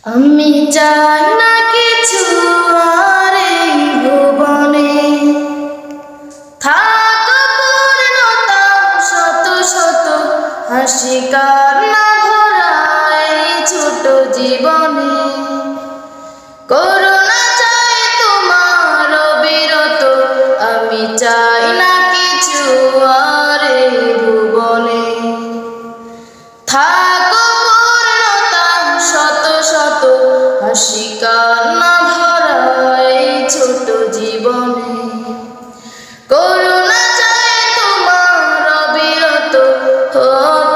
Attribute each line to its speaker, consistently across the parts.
Speaker 1: আমি চাই না কিছু আর এই ভুবনে, থাক পূর্ণতা শত শত হাসি কান্না ভরা এই ছোট জীবনে। করুণা চাই তোমার অবিরত, আমি চাই না কিছু আর এই ভুবনে। থাক পূর্ণতা শত শত হাসি কান্না ভরা এই ছোট জীবনে। করুণা চাই তোমার অবিরত, ও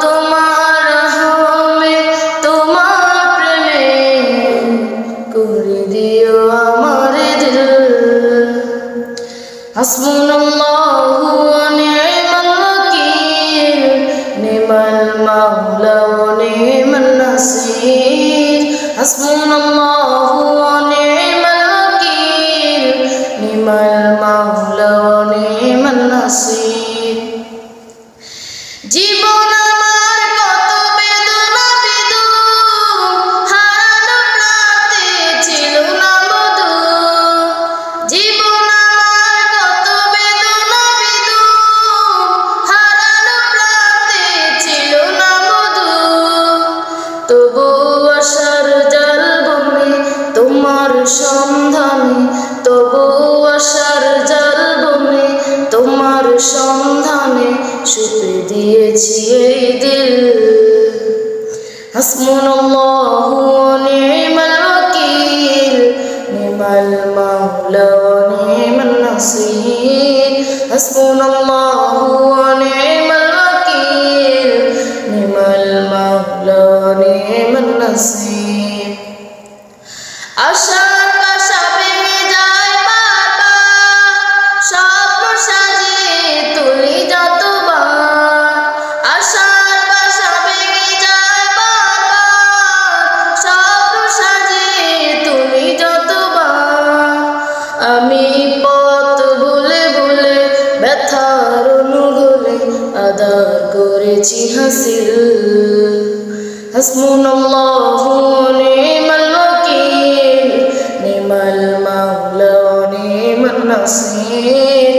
Speaker 1: তোমার রহমে তোমার প্রেমে করে দিও আমার দিল। হাসবুনাল্লাহু ওয়া নি'মাল ওয়াকিল, নি'মাল মাওলা ওয়া নি'মান নাসির। হাসবুনাল্লাহু ওয়া নি'মাল ওয়াকিল, নি'মাল মাওলা ওয়া নি'মান নাসির। জীবন আমার কত বেদনা বিদু, হারানো প্রাতে ছিল না মধু। জীবন আমার কত বেদনা বিদু, হারানো প্রাতে ছিল না মধু। তবু আশার জাল বনে তোমার সন্ধানে, তবু আশার জাল বনে তোমার সন্ধানে শুতে দিয়েছি এই দিল। হাসবুনাল্লাহু ওয়া নি'মাল ওয়াকিল, নি'মাল মাওলা ওয়া নি'মান নাসির। হাসবুনাল্লাহু ওয়া নি'মাল ওয়াকিল, নি'মাল মাওলা ওয়া নি'মান নাসির। আশার বাসা ভেঙে যায় বারবার, স্বপ্ন সাজিয়ে তুলি যতবার। আশার বাসা ভেঙে যায় বারবার, স্বপ্ন সাজিয়ে তুলি যতবার। আমি পথ ভুলে ভুলে ব্যথার অনুগলে আদার করেছি হাসিল। হাসবুনাল্লাহু ওয়া নি'মাল ওয়াকিল, নি'মাল মাওলা ওয়া নি'মান নাসির।